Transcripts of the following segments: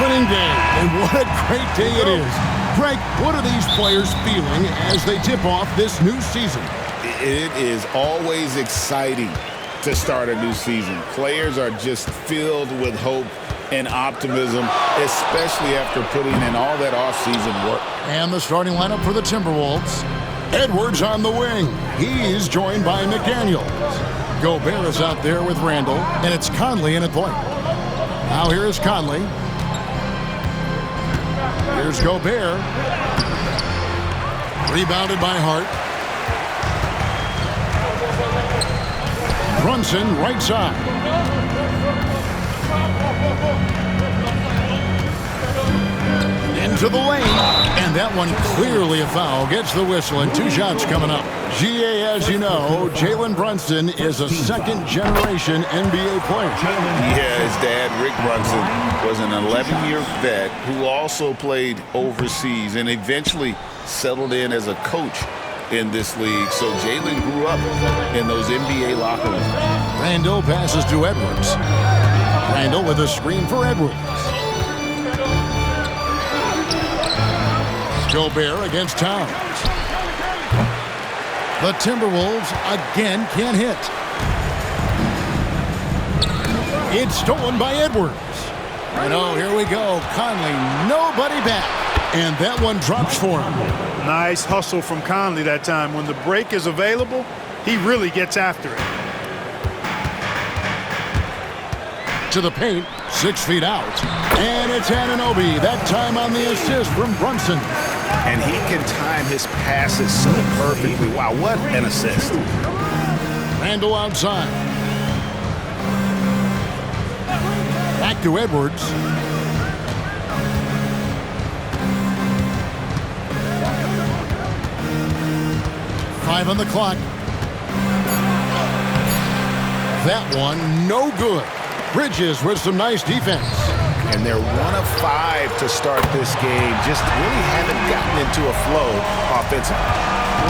opening day, and what a great day it is. Greg, what are these players feeling as they tip off this new season? It is always exciting to start a new season. Players are just filled with hope and optimism, especially after putting in all that offseason work. And the starting lineup for the Timberwolves. Edwards on the wing. He's joined by McDaniels. Gobert is out there with Randall, and it's Conley in at point. Now here is Conley. Here's Gobert. Rebounded by Hart. Brunson right side. Into the lane. And that one clearly a foul. Gets the whistle and 2 shots coming up. GA, as you know, Jalen Brunson is a second-generation NBA player. Yeah, his dad, Rick Brunson, was an 11-year vet who also played overseas and eventually settled in as a coach in this league. So Jalen grew up in those NBA locker rooms. Randall passes to Edwards. Randall with a screen for Edwards. Gobert against Towns. The Timberwolves again can't hit. It's stolen by Edwards. And oh, here we go. Conley, nobody back. And that one drops for him. Nice hustle from Conley that time. When the break is available, he really gets after it. To the paint, 6 feet out. And it's Anunoby, that time on the assist from Brunson. And he can time his passes so perfectly. Wow, what an assist. Randall outside. Back to Edwards. Five on the clock. That one, no good. Bridges with some nice defense. And they're 1 of 5 to start this game. Just really haven't gotten into a flow offensively.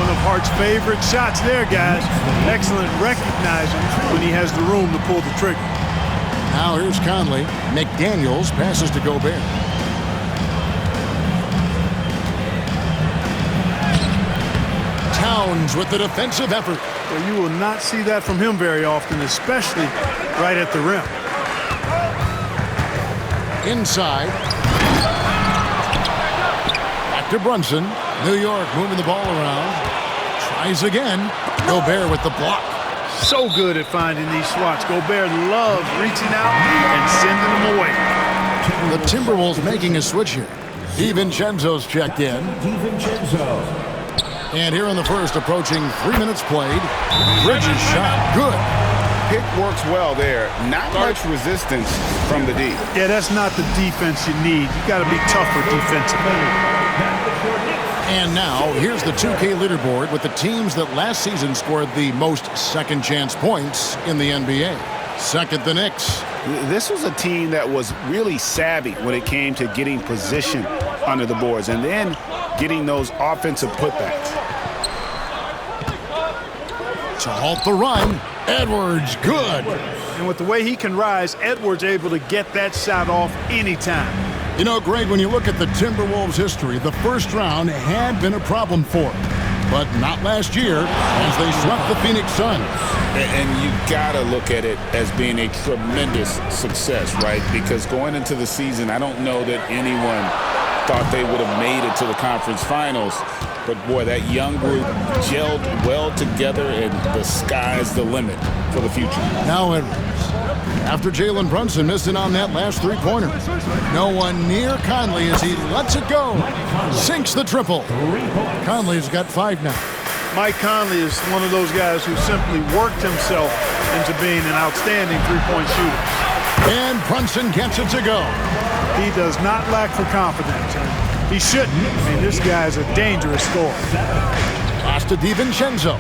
One of Hart's favorite shots there, guys. Excellent recognizing when he has the room to pull the trigger. Now here's Conley. McDaniels passes to Gobert. Towns with the defensive effort. Well, you will not see that from him very often, especially right at the rim. Inside. Back to Brunson. New York moving the ball around. Tries again. Gobert with the block. So good at finding these swats. Gobert loves reaching out and sending them away. The Timberwolves making a switch here. DiVincenzo's checked in. And here in the first, approaching 3 minutes played. Bridges shot good. Pick works well there. Not much resistance from the D. Yeah, that's not the defense you need. You got to be tougher defensively. And now, here's the 2K leaderboard with the teams that last season scored the most second-chance points in the NBA. Second, the Knicks. This was a team that was really savvy when it came to getting position under the boards and then getting those offensive putbacks. To halt the run, Edwards, good. And with the way he can rise, Edwards able to get that shot off anytime. You know, Greg, when you look at the Timberwolves' history, the first round had been a problem for them. But not last year as they swept the Phoenix Suns. And you got to look at it as being a tremendous success, right? Because going into the season, I don't know that anyone thought they would have made it to the conference finals. But, boy, that young group gelled well together, and the sky's the limit for the future. Now Edwards. After Jalen Brunson missing on that last three-pointer. No one near Conley as he lets it go. Sinks the triple. Conley's got 5 now. Mike Conley is one of those guys who simply worked himself into being an outstanding three-point shooter. And Brunson gets it to go. He does not lack for confidence. He shouldn't. I mean, this guy is a dangerous scorer. Pass to DiVincenzo.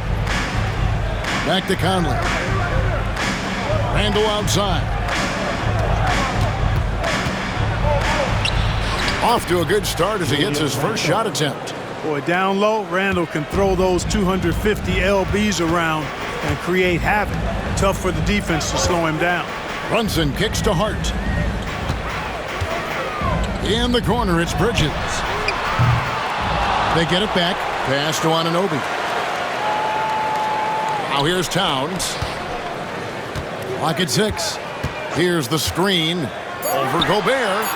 Back to Conley. Randall outside. Off to a good start as he hits his first shot attempt. Boy, down low, Randall can throw those 250 LBs around and create havoc. Tough for the defense to slow him down. Brunson kicks to Hart. In the corner, it's Bridges. They get it back. Pass to Anunoby. Now here's Towns. Lock at 6. Here's the screen over Gobert.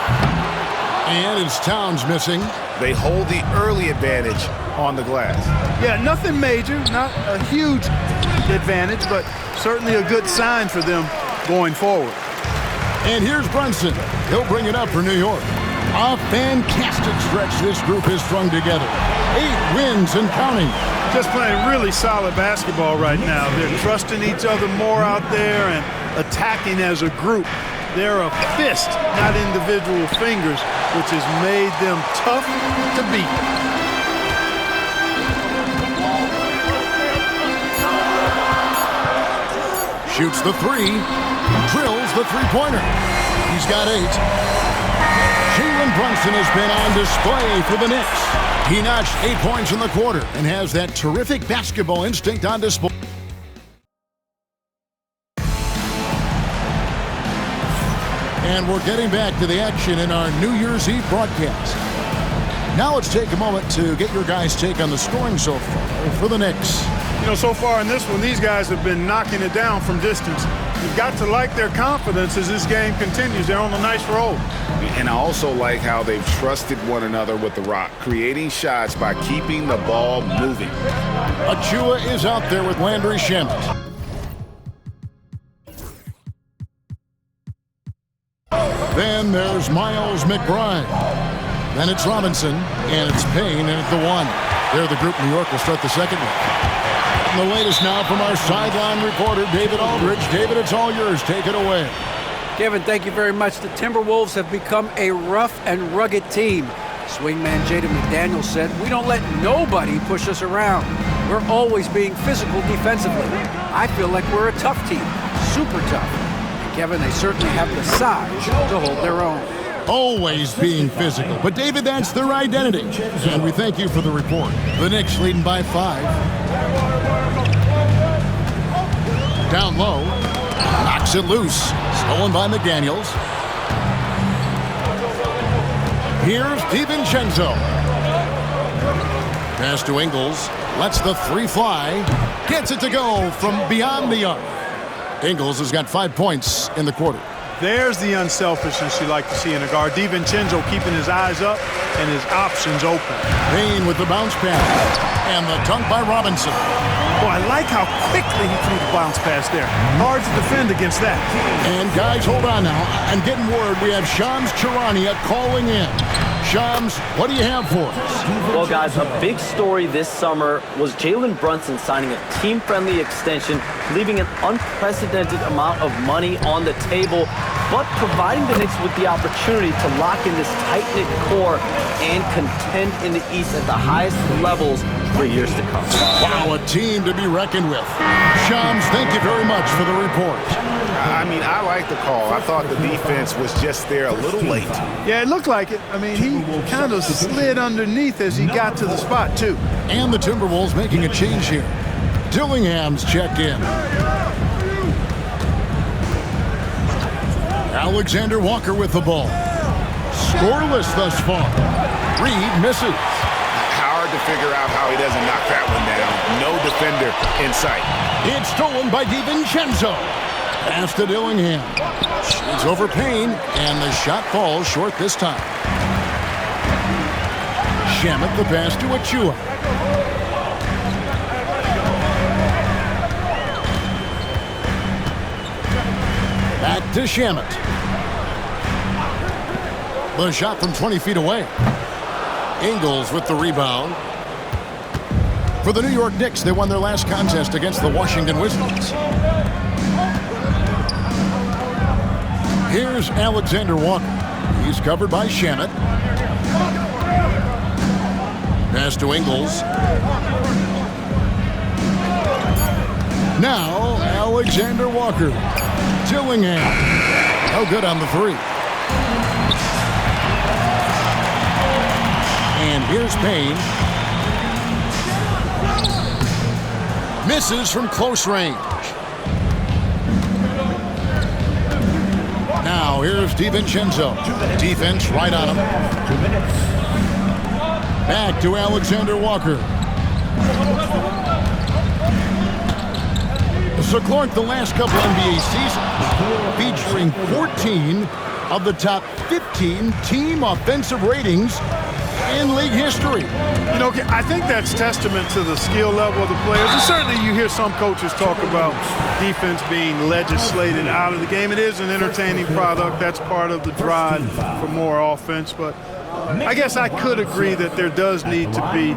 And it's Towns missing. They hold the early advantage on the glass. Yeah, nothing major, not a huge advantage, but certainly a good sign for them going forward. And here's Brunson. He'll bring it up for New York. A fantastic stretch this group has strung together. 8 wins and counting. Just playing really solid basketball right now. They're trusting each other more out there and attacking as a group. They're a fist, not individual fingers, which has made them tough to beat. Shoots the 3. Drills the three-pointer. He's got 8. Jalen Brunson has been on display for the Knicks. He notched 8 points in the quarter and has that terrific basketball instinct on display. And we're getting back to the action in our New Year's Eve broadcast. Now let's take a moment to get your guys' take on the scoring so far for the Knicks. You know, so far in this one, these guys have been knocking it down from distance. You've got to like their confidence as this game continues. They're on a nice roll. And I also like how they've trusted one another with the rock, creating shots by keeping the ball moving. Achua is out there with Landry Shamet. Then there's Miles McBride. Then it's Robinson, and it's Payne, and at the 1. There the group New York will start the second one. And the latest now from our sideline reporter, David Aldridge. David, it's all yours. Take it away. Kevin, thank you very much. The Timberwolves have become a rough and rugged team. Swingman Jaden McDaniels said, "We don't let nobody push us around. We're always being physical defensively. I feel like we're a tough team, super tough." And Kevin, they certainly have the size to hold their own. Always being physical. But, David, that's their identity. And we thank you for the report. The Knicks leading by 5. Down low. Knocks it loose. Stolen by McDaniels. Here's DiVincenzo. Pass to Ingles. Lets the 3 fly. Gets it to go from beyond the arc. Ingles has got 5 points in the quarter. There's the unselfishness you like to see in a guard. DiVincenzo keeping his eyes up and his options open. Payne with the bounce pass. And the dunk by Robinson. Boy, I like how quickly he threw the bounce pass there. Hard to defend against that. And guys, hold on now. I'm getting word we have Shams Charania calling in. Shams, what do you have for us? Well, guys, a big story this summer was Jalen Brunson signing a team-friendly extension, leaving an unprecedented amount of money on the table, but providing the Knicks with the opportunity to lock in this tight-knit core and contend in the East at the highest levels for years to come. Wow, a team to be reckoned with. Shams, thank you very much for the report. I mean, I like the call. I thought the defense was just there a little late. Yeah, it looked like it. I mean, he kind of slid underneath as he got to the spot, too. And the Timberwolves making a change here. Dillingham's checked in. Alexander Walker with the ball. Scoreless thus far. Reed misses. Hard to figure out how he doesn't knock that one down. No defender in sight. It's stolen by DiVincenzo. Pass to Dillingham. Shoots over Payne, and the shot falls short this time. Shamet the pass to Achua. Back to Shamet. The shot from 20 feet away. Ingles with the rebound. For the New York Knicks, they won their last contest against the Washington Wizards. Here's Alexander Walker. He's covered by Shamet. Pass to Ingles. Now, Alexander Walker. Dillingham. No good on the 3. And here's Payne. Misses from close range. Now, here's Here's DiVincenzo. Defense right on him. Back to Alexander Walker. So, Clark, the last couple NBA seasons featuring 14 of the top 15 team offensive ratings in league history. You know, I think that's testament to the skill level of the players. And certainly you hear some coaches talk about defense being legislated out of the game. It is an entertaining product. That's part of the drive for more offense. But I guess I could agree that there does need to be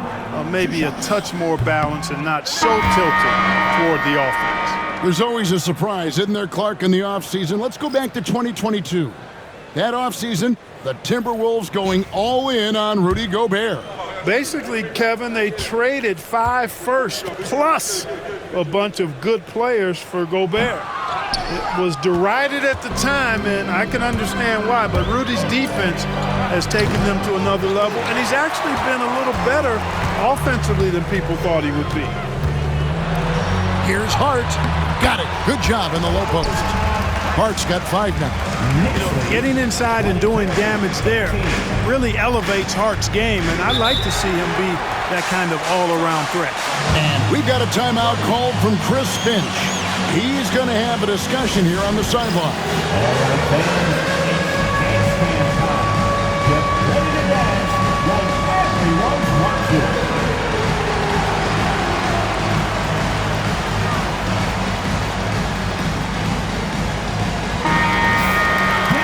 maybe a touch more balance and not so tilted toward the offense. There's always a surprise, isn't there, Clark, in the offseason? Let's go back to 2022. That offseason, the Timberwolves going all in on Rudy Gobert. Basically, Kevin, they traded 5 firsts plus a bunch of good players for Gobert. It was derided at the time, and I can understand why, but Rudy's defense has taken them to another level, and he's actually been a little better offensively than people thought he would be. Here's Hart. Got it. Good job in the low post. Hart's got 5 now. You know, getting inside and doing damage there really elevates Hart's game, and I'd like to see him be that kind of all-around threat. And we've got a timeout called from Chris Finch. He's going to have a discussion here on the sideline.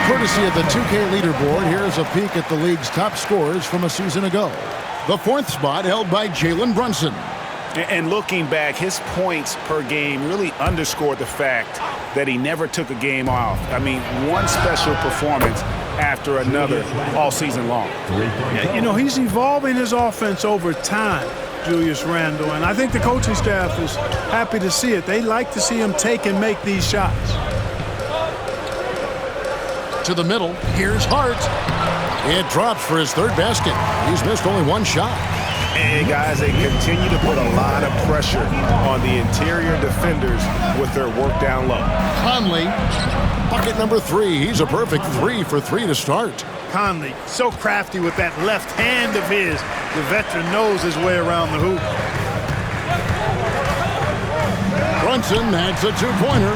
Courtesy of the 2K leaderboard, here's a peek at the league's top scorers from a season ago. The 4th spot held by Jalen Brunson. And looking back, his points per game really underscored the fact that he never took a game off. I mean, one special performance after another all season long. You know, he's evolving his offense over time, Julius Randle, and I think the coaching staff is happy to see it. They like to see him take and make these shots. To the middle, here's Hart. It drops for his 3rd basket. He's missed only 1 shot. And guys, they continue to put a lot of pressure on the interior defenders with their work down low. Conley, bucket number 3. He's a perfect 3 for 3 to start. Conley, so crafty with that left hand of his. The veteran knows his way around the hoop. Brunson adds a 2-pointer,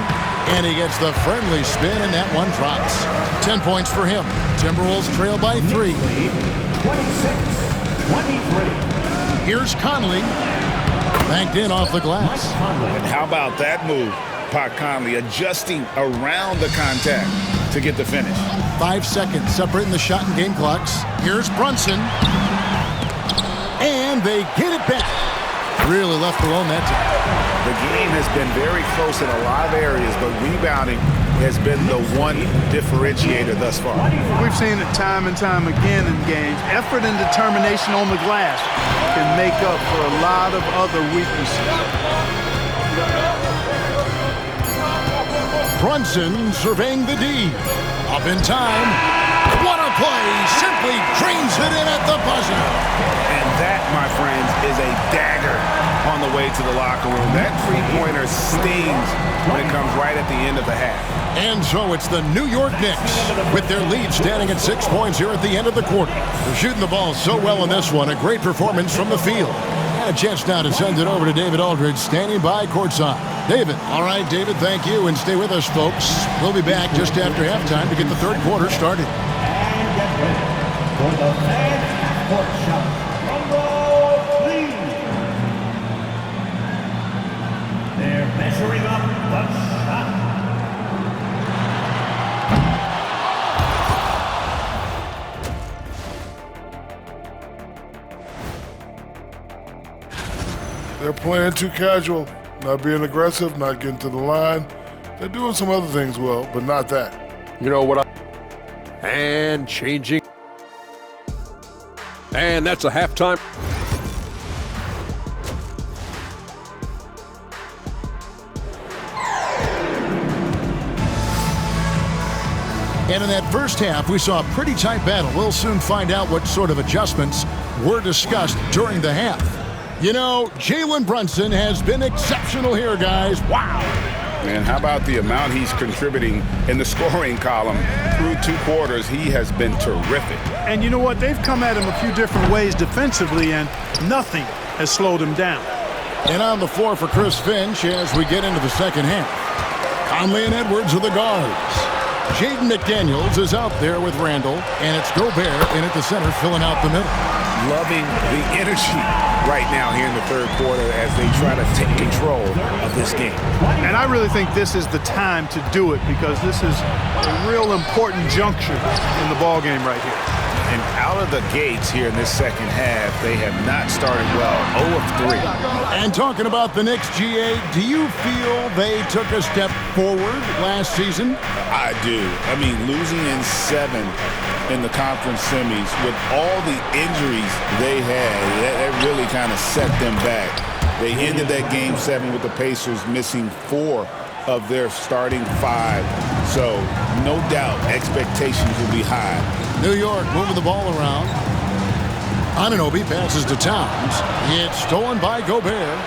and he gets the friendly spin, and that one drops. 10 points for him. Timberwolves trail by 3. 26-23. Here's Conley. Banked in off the glass. And how about that move? Pat Conley adjusting around the contact to get the finish. 5 seconds separating the shot and game clocks. Here's Brunson. And they get it back. Really left alone that time. The game has been very close in a lot of areas, but rebounding has been the one differentiator thus far. We've seen it time and time again in games. Effort and determination on the glass can make up for a lot of other weaknesses. Brunson surveying the D. Up in time. What a play. Simply drains it in at the buzzer. And that, my friends, is a dagger on the way to the locker room. That three-pointer stings when it comes right at the end of the half. And so it's the New York Knicks with their lead standing at 6 points here at the end of the quarter. They're shooting the ball so well in this one. A great performance from the field. And a chance now to send it over to David Aldridge standing by courtside. David. All right, David, thank you. And stay with us, folks. We'll be back just after halftime to get the 3rd quarter started. And get ready for the Fans Court Shot. Rumble, please. They're measuring up the shot. They're playing too casual, not being aggressive, not getting to the line. They're doing some other things well, but not that. You know what? And changing. And that's a halftime. And in that first half, we saw a pretty tight battle. We'll soon find out what sort of adjustments were discussed during the half. You know, Jalen Brunson has been exceptional here, guys. Wow. And how about the amount he's contributing in the scoring column through 2 quarters? He has been terrific. And you know what? They've come at him a few different ways defensively, and nothing has slowed him down. And on the floor for Chris Finch as we get into the second half. Conley and Edwards are the guards. Jaden McDaniels is out there with Randall, and it's Gobert in at the center filling out the middle. Loving the energy right now here in the third quarter as they try to take control of this game. And I really think this is the time to do it because this is a real important juncture in the ball game right here. And out of the gates here in this second half, they have not started well. 0 of 3. And talking about the Knicks, GA, do you feel they took a step forward last season? I do. I mean, losing in 7 in the conference semis with all the injuries they had, that really kind of set them back. They ended that game 7 with the Pacers missing 4 of their starting 5. So no doubt expectations will be high. New York moving the ball around. Anunoby passes to Towns. It's stolen by Gobert.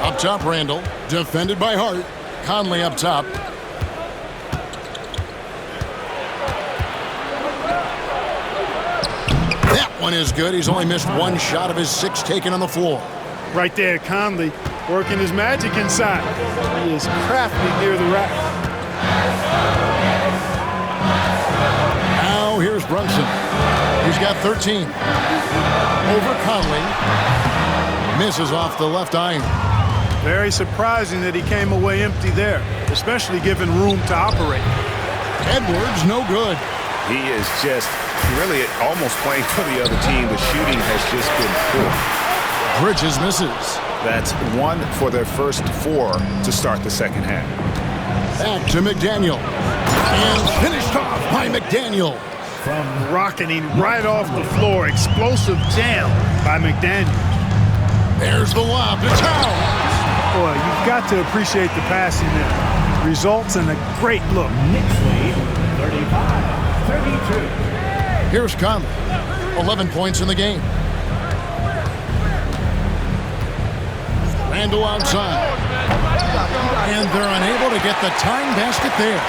Up top, Randall. Defended by Hart. Conley up top. That one is good. He's only missed 1 shot of his 6 taken on the floor. Right there, Conley working his magic inside. He is crafty near the rack. Now here's Brunson. He's got 13. Over Conley. Misses off the left iron. Very surprising that he came away empty there, especially given room to operate. Edwards, no good. He is just really almost playing for the other team. The shooting has just been poor. Bridges misses. That's 1 for their first 4 to start the second half. Back to McDaniel. And finished off by McDaniel. Rocketing right off the floor. Explosive jam by McDaniel. There's the lob to Towns. Boy, you've got to appreciate the passing there. Results in a great look. Knicks lead 35-32. Here's Conley. 11 points in the game. Randall outside. And they're unable to get the tying basket there.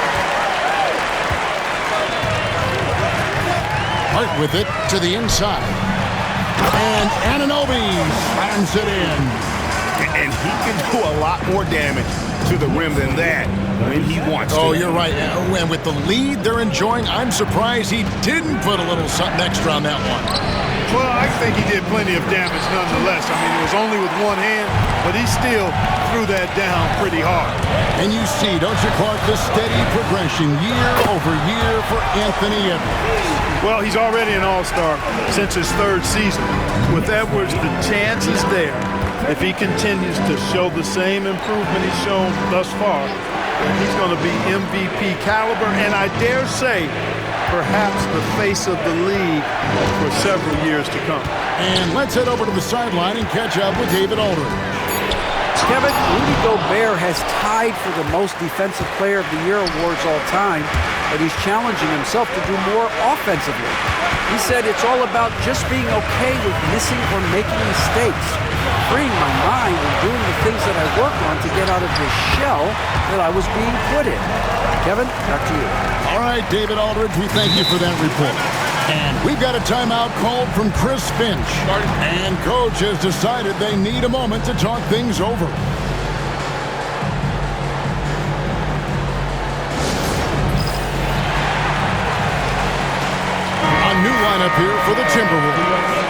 Hart with it to the inside. And Anunoby slams it in. And he can do a lot more damage to the rim than that when he wants to. Oh, you're right. And with the lead they're enjoying, I'm surprised he didn't put a little something extra on that one. Well, I think he did plenty of damage nonetheless. I mean, it was only with 1 hand, but he still threw that down pretty hard. And you see, don't you, Clark, the steady progression year over year for Anthony Edwards. Well, he's already an all-star since his 3rd season. With Edwards, the chance is there. If he continues to show the same improvement he's shown thus far, then he's going to be MVP caliber, and I dare say, perhaps the face of the league for several years to come. And let's head over to the sideline and catch up with David Aldridge. Kevin, Rudy Gobert has tied for the most Defensive Player of the Year awards all time, but he's challenging himself to do more offensively. He said it's all about just being okay with missing or making mistakes, freeing my mind and doing the things that I work on to get out of this shell that I was being put in. Kevin, back to you. All right, David Aldridge, we thank you for that report. And we've got a timeout called from Chris Finch. And Coach has decided they need a moment to talk things over. A new lineup here for the Timberwolves.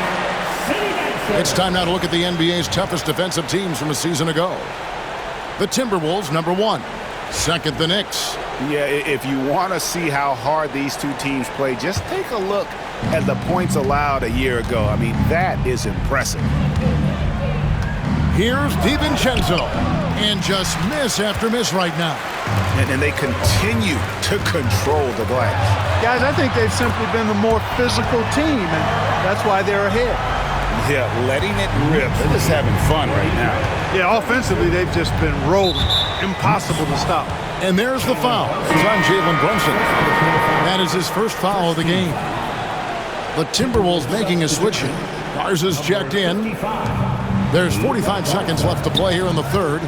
It's time now to look at the NBA's toughest defensive teams from a season ago. The Timberwolves, number 1. Second, the Knicks. Yeah, if you want to see how hard these 2 teams play, just take a look at the points allowed a year ago. I mean, that is impressive. Here's DiVincenzo. And just miss after miss right now. And they continue to control the glass. Guys, I think they've simply been the more physical team, and that's why they're ahead. Yeah, letting it rip. They're just having fun right now. Yeah, offensively, they've just been rolling. Impossible to stop. And there's the foul. It's on Jalen Brunson. That is his first foul of the game. The Timberwolves making a switch in. Garza's checked in. There's 45 seconds left to play here in the third.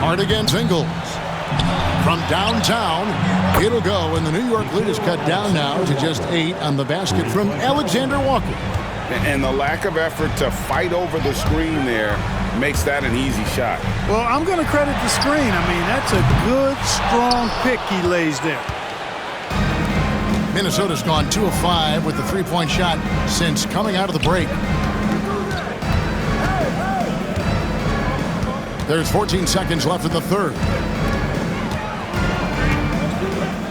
Hard against Ingles. From downtown, it'll go, and the New York lead is cut down now to just 8 on the basket from Alexander Walker. And the lack of effort to fight over the screen there makes that an easy shot. Well, I'm going to credit the screen. I mean, that's a good, strong pick he lays there. Minnesota's gone 2 of 5 with the three-point shot since coming out of the break. There's 14 seconds left in the third.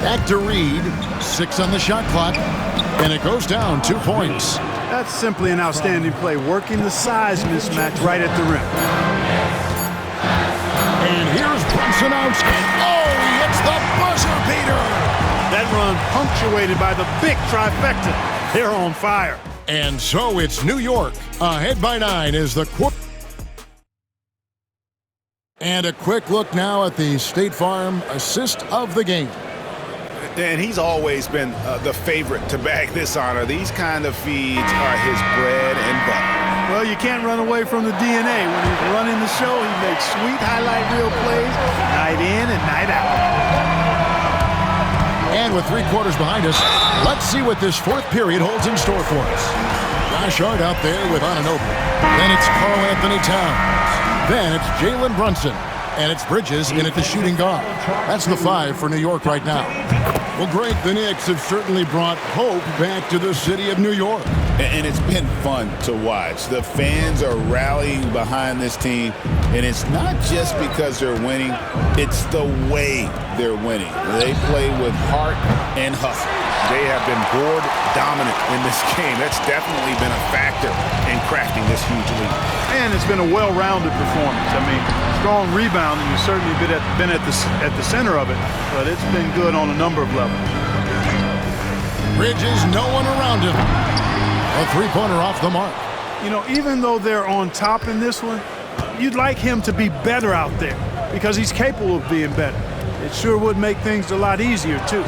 Back to Reed, 6 on the shot clock, and it goes down 2 points. That's simply an outstanding play, working the size mismatch right at the rim. And here's Brunson out, and oh, he hits the buzzer beater! That run punctuated by the big trifecta. They're on fire. And so it's New York, ahead by 9 as the quarter. And a quick look now at the State Farm assist of the game. And he's always been the favorite to bag this honor. These kind of feeds are his bread and butter. Well, you can't run away from the DNA. When he's running the show, he makes sweet highlight reel plays night in and night out. And with 3 quarters behind us, let's see what this fourth period holds in store for us. Josh Hart out there with Anunoby. Then it's Karl Anthony Towns. Then it's Jalen Brunson. And it's Bridges in at the shooting guard. That's the 5 for New York right now. Well, great. The Knicks have certainly brought hope back to the city of New York. And it's been fun to watch. The fans are rallying behind this team. And it's not just because they're winning. It's the way they're winning. They play with heart and hustle. They have been board dominant in this game. That's definitely been a factor in crafting this huge lead. And it's been a well-rounded performance. I mean, strong rebounding has certainly been at the center of it, but it's been good on a number of levels. Bridges, no one around him. A three-pointer off the mark. You know, even though they're on top in this one, you'd like him to be better out there because he's capable of being better. It sure would make things a lot easier, too.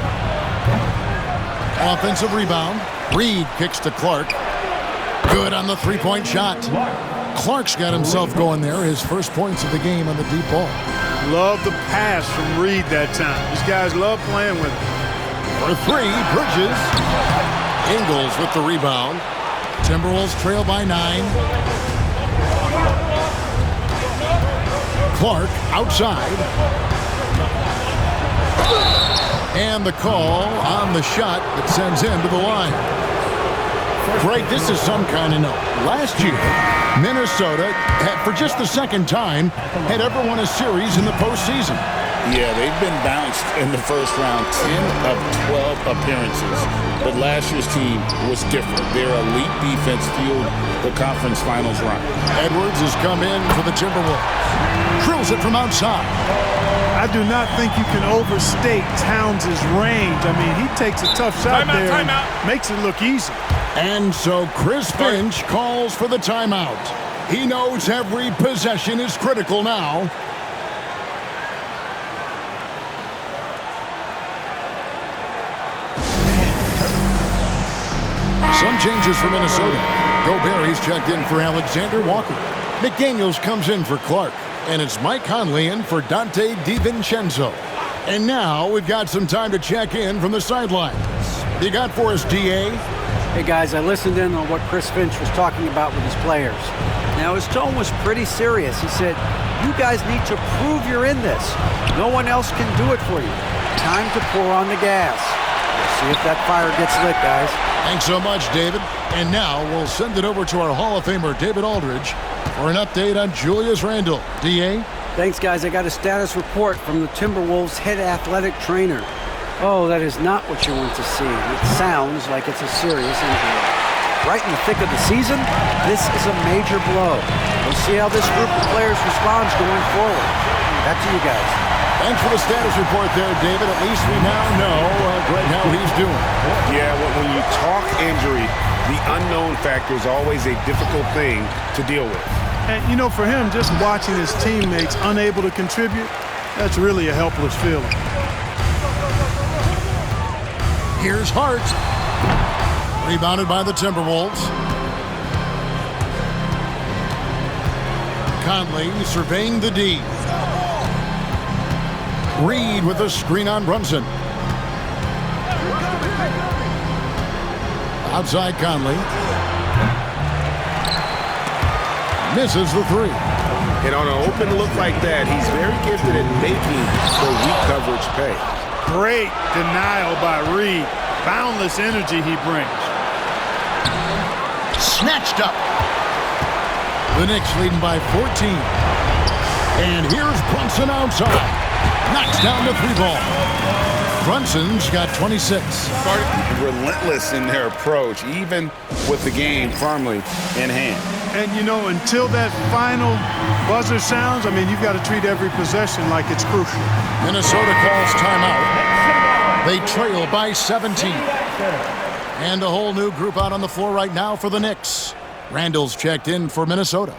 Offensive rebound. Reed kicks to Clark. Good on the three-point shot. Clark's got himself going there. His first points of the game on the deep ball. Love the pass from Reed that time. These guys love playing with him. For 3, Bridges. Ingles with the rebound. Timberwolves trail by 9. Clark outside. And the call on the shot that sends him to the line. Greg, this is some kind of note. Last year, Minnesota, for just the second time, had ever won a series in the postseason. Yeah, they've been bounced in the first round, 10 of 12 appearances. But last year's team was different. Their elite defense fueled the conference finals run. Edwards has come in for the Timberwolves. Drills it from outside. I do not think you can overstate Towns' range. I mean, he takes a tough shot there and makes it look easy. And so Chris Finch calls for the timeout. He knows every possession is critical now. Some changes for Minnesota. Gobert, he's checked in for Alexander Walker. McDaniels comes in for Clark. And it's Mike Conley in for Dante DiVincenzo. And now we've got some time to check in from the sidelines. You got for us, DA? Hey, guys, I listened in on what Chris Finch was talking about with his players. Now, his tone was pretty serious. He said, you guys need to prove you're in this. No one else can do it for you. Time to pour on the gas. We'll see if that fire gets lit, guys. Thanks so much, David. And now we'll send it over to our Hall of Famer, David Aldridge, for an update on Julius Randle. DA? Thanks, guys. I got a status report from the Timberwolves head athletic trainer. Oh, that is not what you want to see. It sounds like it's a serious injury. Right in the thick of the season, this is a major blow. We'll see how this group of players responds going forward. Back to you guys. Thanks for the status report there, David. At least we now know, Greg, how he's doing. Yeah, when you talk injury, the unknown factor is always a difficult thing to deal with. And, you know, for him, just watching his teammates unable to contribute, that's really a helpless feeling. Here's Hart. Rebounded by the Timberwolves. Conley surveying the D. Reed with a screen on Brunson. Outside Conley. Misses the three. And on an open look like that, he's very gifted at making the weak coverage pay. Great denial by Reed. Boundless energy he brings. Snatched up. The Knicks leading by 14. And here's Brunson outside. Knocks down the three ball. Brunson's got 26. Relentless in their approach, even with the game firmly in hand. And, you know, until that final buzzer sounds, I mean, you've got to treat every possession like it's crucial. Minnesota calls timeout. They trail by 17. And a whole new group out on the floor right now for the Knicks. Randall's checked in for Minnesota.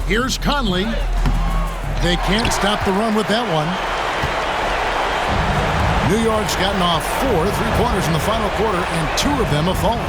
Here's Conley. They can't stop the run with that one. New York's gotten off 4 3-pointers in the final quarter, and 2 of them have fallen.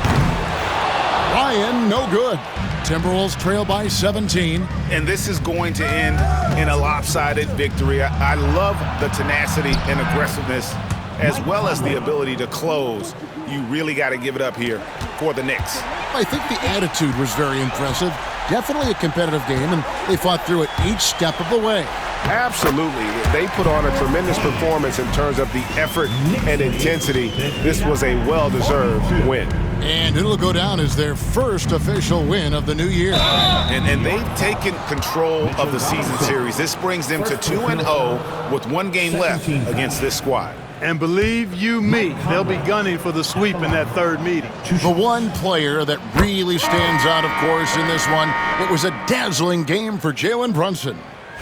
Ryan, no good. Timberwolves trail by 17. And this is going to end in a lopsided victory. I love the tenacity and aggressiveness, as well as the ability to close. You really got to give it up here for the Knicks. I think the attitude was very impressive. Definitely a competitive game, and they fought through it each step of the way. Absolutely. They put on a tremendous performance in terms of the effort and intensity. This was a well-deserved win. And it'll go down as their first official win of the new year. And they've taken control of the season series. This brings them to 2-0 with 1 game left against this squad. And believe you me, they'll be gunning for the sweep in that third meeting. The one player that really stands out, of course, in this one, it was a dazzling game for Jalen Brunson.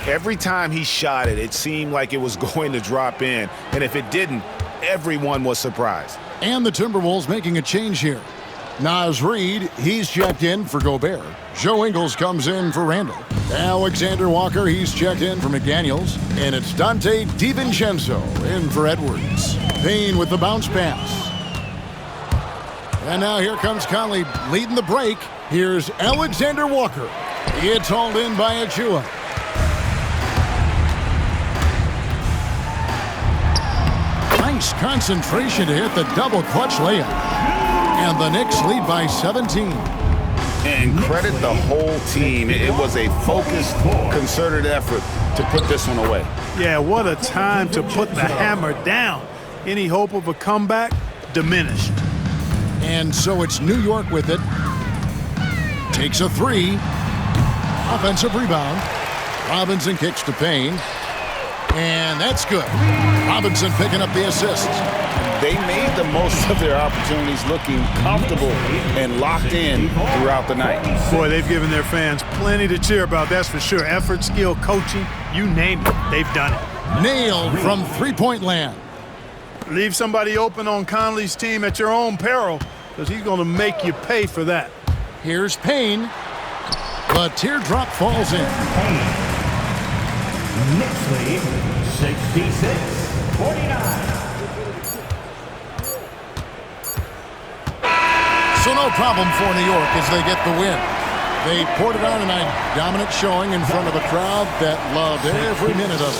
Every time he shot it, it seemed like it was going to drop in. And if it didn't, everyone was surprised. And the Timberwolves making a change here. Naz Reid, he's checked in for Gobert. Joe Ingles comes in for Randall. Alexander Walker, he's checked in for McDaniels. And it's Dante DiVincenzo in for Edwards. Payne with the bounce pass. And now here comes Conley leading the break. Here's Alexander Walker. It's hauled in by Achua. Nice concentration to hit the double clutch layup. And the Knicks lead by 17. And credit the whole team. It was a focused, concerted effort to put this one away. Yeah, what a time to put the hammer down. Any hope of a comeback diminished. And so it's New York with it. Takes a 3. Offensive rebound. Robinson kicks to Payne. And that's good. Robinson picking up the assist. They made the most of their opportunities, looking comfortable and locked in throughout the night. Boy, they've given their fans plenty to cheer about, that's for sure. Effort, skill, coaching, you name it, they've done it. Nailed from three-point land. Leave somebody open on Conley's team at your own peril, because he's going to make you pay for that. Here's Payne. The teardrop falls in. Knicks lead 66-49. So no problem for New York as they get the win. They poured it on a dominant showing in front of a crowd that loved every minute of it.